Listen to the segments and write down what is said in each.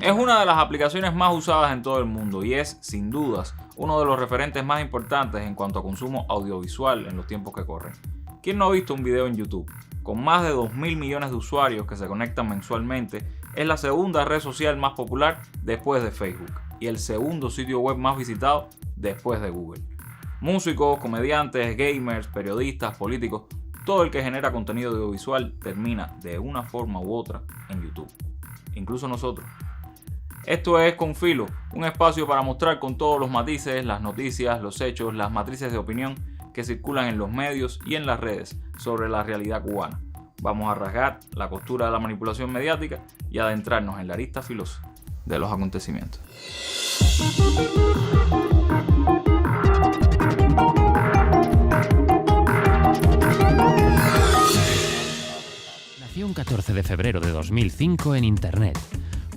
Es una de las aplicaciones más usadas en todo el mundo y es, sin dudas, uno de los referentes más importantes en cuanto a consumo audiovisual en los tiempos que corren. ¿Quién no ha visto un video en YouTube? Con más de 2.000 millones de usuarios que se conectan mensualmente, es la segunda red social más popular después de Facebook y el segundo sitio web más visitado después de Google. Músicos, comediantes, gamers, periodistas, políticos, todo el que genera contenido audiovisual termina de una forma u otra en YouTube. Incluso nosotros. Esto es Con Filo, un espacio para mostrar con todos los matices, las noticias, los hechos, las matrices de opinión que circulan en los medios y en las redes sobre la realidad cubana. Vamos a rasgar la costura de la manipulación mediática y adentrarnos en la arista filosa de los acontecimientos. Nació un 14 de febrero de 2005 en Internet.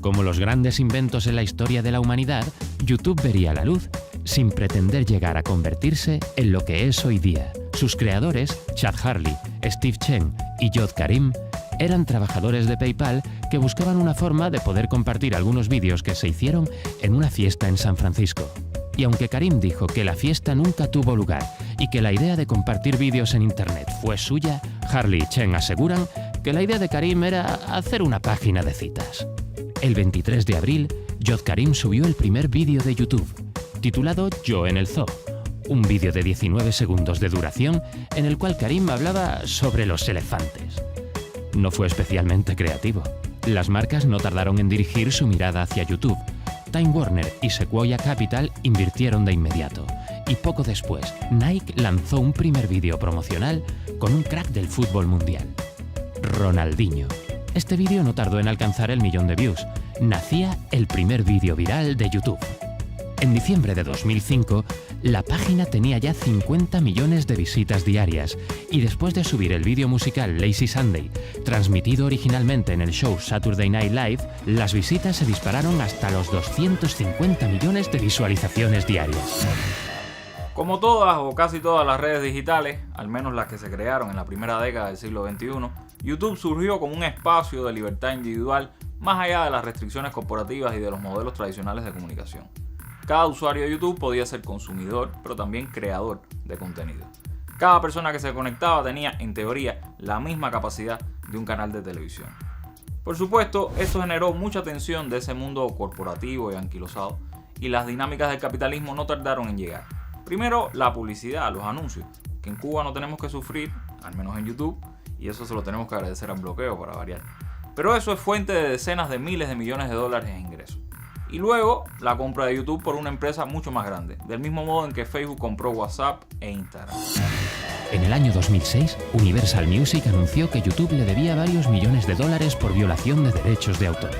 Como los grandes inventos en la historia de la humanidad, YouTube vería la luz sin pretender llegar a convertirse en lo que es hoy día. Sus creadores, Chad Hurley, Steve Chen y Jod Karim, eran trabajadores de PayPal que buscaban una forma de poder compartir algunos vídeos que se hicieron en una fiesta en San Francisco. Y aunque Karim dijo que la fiesta nunca tuvo lugar y que la idea de compartir vídeos en Internet fue suya, Hurley y Chen aseguran que la idea de Karim era hacer una página de citas. El 23 de abril, Jod Karim subió el primer vídeo de YouTube, titulado Yo en el Zoo, un vídeo de 19 segundos de duración en el cual Karim hablaba sobre los elefantes. No fue especialmente creativo. Las marcas no tardaron en dirigir su mirada hacia YouTube. Time Warner y Sequoia Capital invirtieron de inmediato, y poco después, Nike lanzó un primer vídeo promocional con un crack del fútbol mundial, Ronaldinho. Este vídeo no tardó en alcanzar el 1.000.000 de views. Nacía el primer vídeo viral de YouTube. En diciembre de 2005, la página tenía ya 50 millones de visitas diarias y después de subir el vídeo musical Lazy Sunday, transmitido originalmente en el show Saturday Night Live, las visitas se dispararon hasta los 250 millones de visualizaciones diarias. Como todas o casi todas las redes digitales, al menos las que se crearon en la primera década del siglo XXI, YouTube surgió como un espacio de libertad individual más allá de las restricciones corporativas y de los modelos tradicionales de comunicación. Cada usuario de YouTube podía ser consumidor, pero también creador de contenido. Cada persona que se conectaba tenía, en teoría, la misma capacidad de un canal de televisión. Por supuesto, esto generó mucha tensión de ese mundo corporativo y anquilosado, y las dinámicas del capitalismo no tardaron en llegar. Primero, la publicidad, los anuncios, que en Cuba no tenemos que sufrir, al menos en YouTube, y eso se lo tenemos que agradecer al bloqueo para variar. Pero eso es fuente de decenas de miles de millones de dólares en ingresos. Y luego, la compra de YouTube por una empresa mucho más grande, del mismo modo en que Facebook compró WhatsApp e Instagram. En el año 2006, Universal Music anunció que YouTube le debía varios millones de dólares por violación de derechos de autor.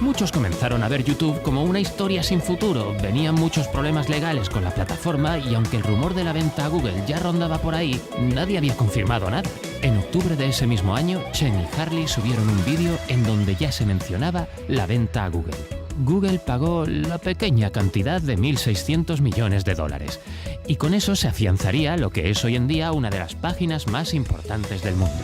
Muchos comenzaron a ver YouTube como una historia sin futuro. Venían muchos problemas legales con la plataforma y aunque el rumor de la venta a Google ya rondaba por ahí, nadie había confirmado nada. En octubre de ese mismo año, Chen y Hurley subieron un vídeo en donde ya se mencionaba la venta a Google. Google pagó la pequeña cantidad de 1.600 millones de dólares y con eso se afianzaría lo que es hoy en día una de las páginas más importantes del mundo.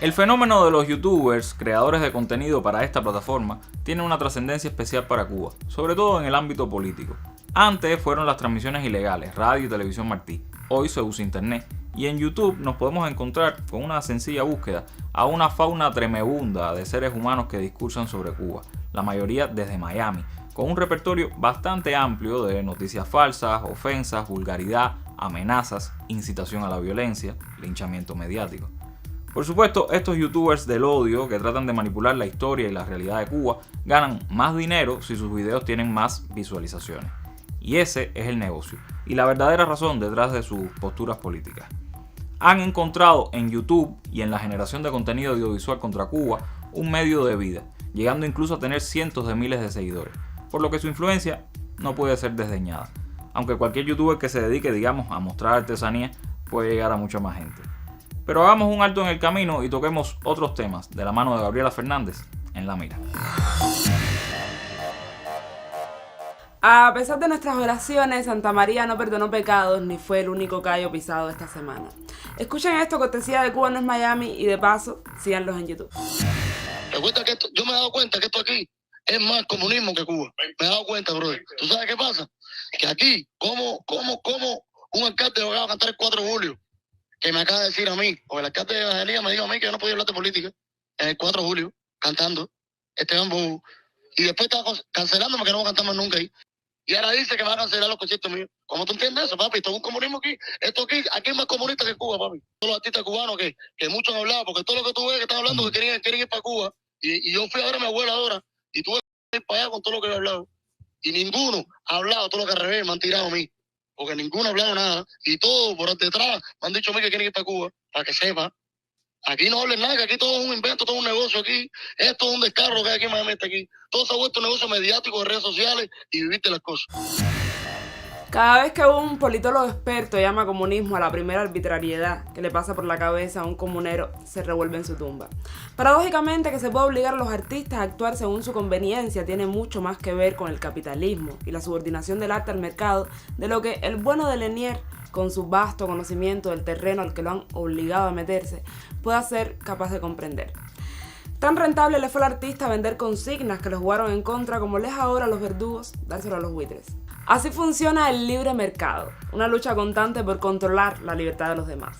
El fenómeno de los youtubers, creadores de contenido para esta plataforma, tiene una trascendencia especial para Cuba, sobre todo en el ámbito político. Antes fueron las transmisiones ilegales, radio y televisión Martí. Hoy se usa internet y en YouTube nos podemos encontrar con una sencilla búsqueda a una fauna tremebunda de seres humanos que discursan sobre Cuba, la mayoría desde Miami, con un repertorio bastante amplio de noticias falsas, ofensas, vulgaridad, amenazas, incitación a la violencia, linchamiento mediático. Por supuesto, estos youtubers del odio que tratan de manipular la historia y la realidad de Cuba ganan más dinero si sus videos tienen más visualizaciones. Y ese es el negocio y la verdadera razón detrás de sus posturas políticas. Han encontrado en YouTube y en la generación de contenido audiovisual contra Cuba un medio de vida, llegando incluso a tener cientos de miles de seguidores, por lo que su influencia no puede ser desdeñada, aunque cualquier youtuber que se dedique, digamos, a mostrar artesanía puede llegar a mucha más gente. Pero hagamos un alto en el camino y toquemos otros temas de la mano de Gabriela Fernández en La Mira. A pesar de nuestras oraciones, Santa María no perdonó pecados ni fue el único callo pisado esta semana. Escuchen esto, cortesía de Cuba no es Miami, y de paso, síganlos en YouTube. Recuerda que yo me he dado cuenta que esto aquí es más comunismo que Cuba. Me he dado cuenta, brother. ¿Tú sabes qué pasa? Que aquí, ¿cómo un alcalde va a cantar el 4 de julio? Que me acaba de decir a mí, porque el alcalde de Evangelía me dijo a mí que yo no podía hablar de política en el 4 de julio, cantando Esteban Bobo. Y después estaba cancelándome que no voy a cantar más nunca ahí. Y ahora dice que va a cancelar los conciertos míos. ¿Cómo tú entiendes eso, papi? Esto es un comunismo aquí. Aquí es más comunista que Cuba, papi. Todos los artistas cubanos que muchos han hablado, porque todo lo que tú ves que están hablando que quieren ir para Cuba. Y yo fui a ver a mi abuela ahora, y tuve que ir para allá con todo lo que he hablado. Y ninguno ha hablado todo lo que al revés me han tirado a mí. Porque ninguno ha hablado nada. Y todos por detrás me han dicho a mí que quieren ir para Cuba, para que sepa. Aquí no hablen nada, que aquí todo es un invento, todo es un negocio aquí. Esto es un descargo que hay aquí en Miami, aquí. Todo se ha vuelto un negocio mediático de redes sociales y viviste las cosas. Cada vez que un politólogo experto llama comunismo a la primera arbitrariedad que le pasa por la cabeza a un comunero, se revuelve en su tumba. Paradójicamente, que se pueda obligar a los artistas a actuar según su conveniencia tiene mucho más que ver con el capitalismo y la subordinación del arte al mercado de lo que el bueno de Lanier, con su vasto conocimiento del terreno al que lo han obligado a meterse, pueda ser capaz de comprender. Tan rentable le fue al artista vender consignas que los jugaron en contra como les ahora a los verdugos dárselo a los buitres. Así funciona el libre mercado, una lucha constante por controlar la libertad de los demás.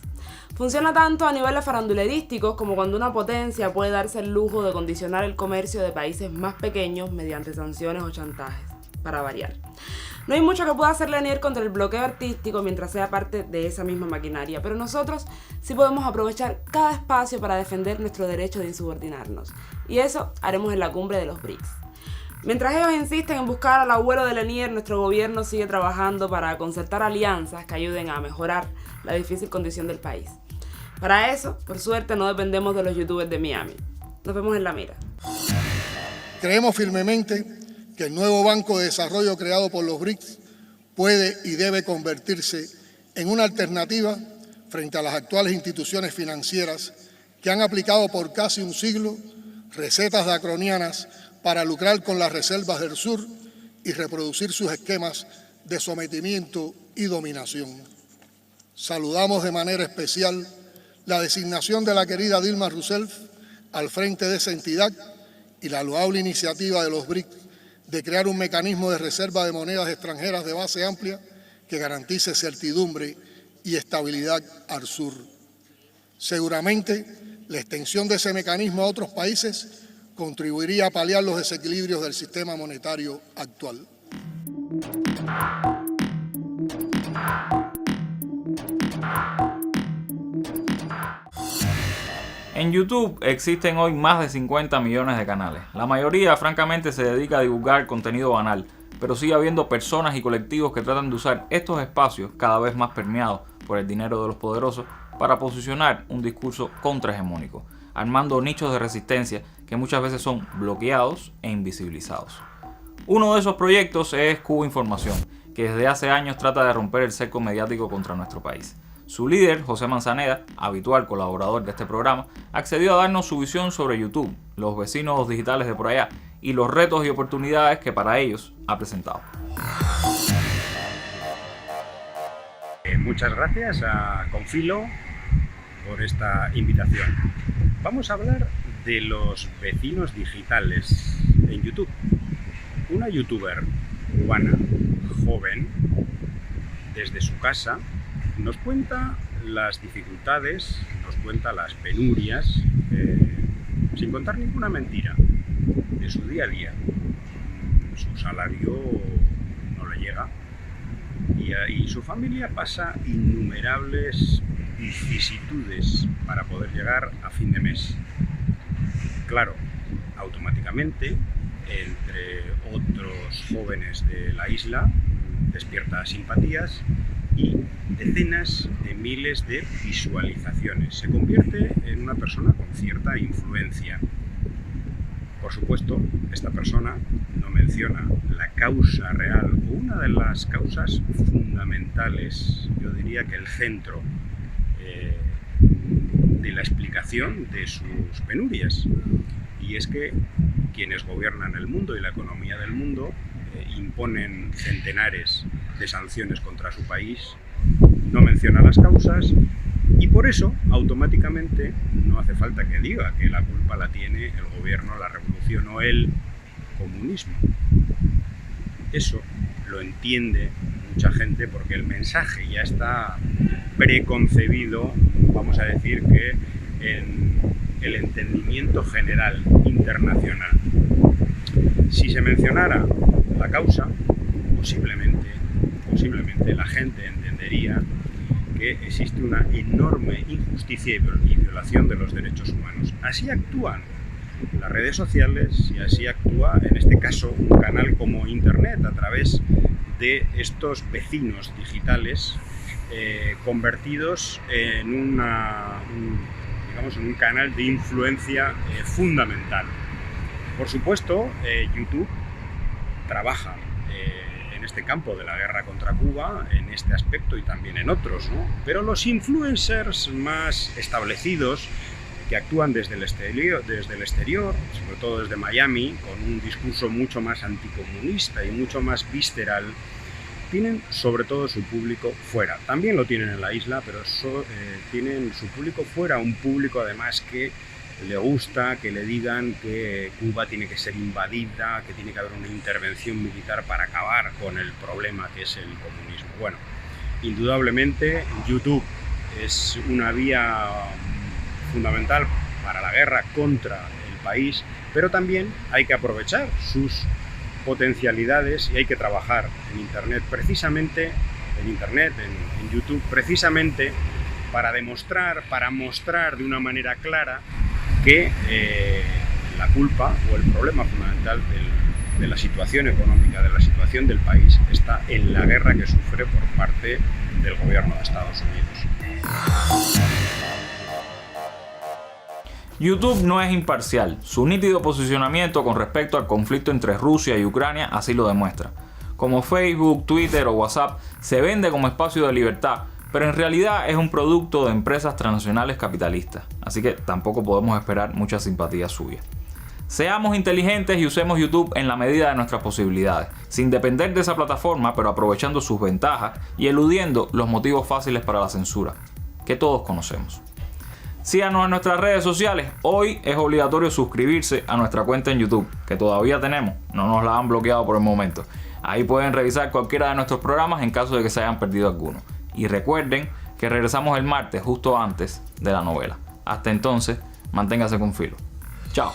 Funciona tanto a niveles farandulerísticos como cuando una potencia puede darse el lujo de condicionar el comercio de países más pequeños mediante sanciones o chantajes, para variar. No hay mucho que pueda hacer Lanier contra el bloqueo artístico mientras sea parte de esa misma maquinaria, pero nosotros sí podemos aprovechar cada espacio para defender nuestro derecho de insubordinarnos. Y eso haremos en la cumbre de los BRICS. Mientras ellos insisten en buscar al abuelo de Lanier, nuestro gobierno sigue trabajando para concertar alianzas que ayuden a mejorar la difícil condición del país. Para eso, por suerte, no dependemos de los youtubers de Miami. Nos vemos en la mira. Creemos firmemente que el nuevo Banco de Desarrollo creado por los BRICS puede y debe convertirse en una alternativa frente a las actuales instituciones financieras que han aplicado por casi un siglo recetas draconianas para lucrar con las reservas del sur y reproducir sus esquemas de sometimiento y dominación. Saludamos de manera especial la designación de la querida Dilma Rousseff al frente de esa entidad y la loable iniciativa de los BRICS de crear un mecanismo de reserva de monedas extranjeras de base amplia que garantice certidumbre y estabilidad al sur. Seguramente, la extensión de ese mecanismo a otros países contribuiría a paliar los desequilibrios del sistema monetario actual. En YouTube existen hoy más de 50 millones de canales. La mayoría, francamente, se dedica a divulgar contenido banal, pero sigue habiendo personas y colectivos que tratan de usar estos espacios, cada vez más permeados por el dinero de los poderosos, para posicionar un discurso contrahegemónico, armando nichos de resistencia que muchas veces son bloqueados e invisibilizados. Uno de esos proyectos es Cuba Información, que desde hace años trata de romper el cerco mediático contra nuestro país. Su líder, José Manzaneda, habitual colaborador de este programa, accedió a darnos su visión sobre YouTube, los vecinos digitales de por allá y los retos y oportunidades que para ellos ha presentado. Muchas gracias a Confilo por esta invitación. Vamos a hablar de los vecinos digitales en YouTube. Una youtuber cubana joven, desde su casa, nos cuenta las dificultades, nos cuenta las penurias, sin contar ninguna mentira, de su día a día. Su salario no le llega y su familia pasa innumerables vicisitudes para poder llegar a fin de mes. Claro, automáticamente, entre otros jóvenes de la isla, despierta simpatías y decenas de miles de visualizaciones. Se convierte en una persona con cierta influencia. Por supuesto, esta persona no menciona la causa real o una de las causas fundamentales, yo diría que el centro de la explicación de sus penurias. Y es que quienes gobiernan el mundo y la economía del mundo imponen centenares de sanciones contra su país, no menciona las causas y por eso automáticamente no hace falta que diga que la culpa la tiene el gobierno, la revolución o el comunismo. Eso lo entiende mucha gente porque el mensaje ya está preconcebido, vamos a decir que en el entendimiento general internacional. Si se mencionara la causa, posiblemente la gente entendería que existe una enorme injusticia y violación de los derechos humanos. Así actúan las redes sociales y así actúa, en este caso, un canal como Internet a través de estos vecinos digitales convertidos en un canal de influencia fundamental. Por supuesto, YouTube trabaja en este campo de la guerra contra Cuba, en este aspecto y también en otros, ¿no? Pero los influencers más establecidos que actúan desde el exterior, sobre todo desde Miami, con un discurso mucho más anticomunista y mucho más visceral, tienen sobre todo su público fuera. También lo tienen en la isla, pero tienen su público fuera, un público además que le gusta que le digan que Cuba tiene que ser invadida, que tiene que haber una intervención militar para acabar con el problema que es el comunismo. Bueno, indudablemente YouTube es una vía fundamental para la guerra contra el país, pero también hay que aprovechar sus potencialidades y hay que trabajar en Internet, precisamente en YouTube, precisamente para mostrar de una manera clara que la culpa o el problema fundamental de la situación económica, de la situación del país, está en la guerra que sufre por parte del gobierno de Estados Unidos. YouTube no es imparcial. Su nítido posicionamiento con respecto al conflicto entre Rusia y Ucrania así lo demuestra. Como Facebook, Twitter o WhatsApp se vende como espacio de libertad, pero en realidad es un producto de empresas transnacionales capitalistas, así que tampoco podemos esperar mucha simpatía suya. Seamos inteligentes y usemos YouTube en la medida de nuestras posibilidades, sin depender de esa plataforma, pero aprovechando sus ventajas y eludiendo los motivos fáciles para la censura, que todos conocemos. Síganos en nuestras redes sociales. Hoy es obligatorio suscribirse a nuestra cuenta en YouTube, que todavía tenemos, no nos la han bloqueado por el momento. Ahí pueden revisar cualquiera de nuestros programas en caso de que se hayan perdido alguno. Y recuerden que regresamos el martes justo antes de la novela. Hasta entonces, manténgase con filo. Chao.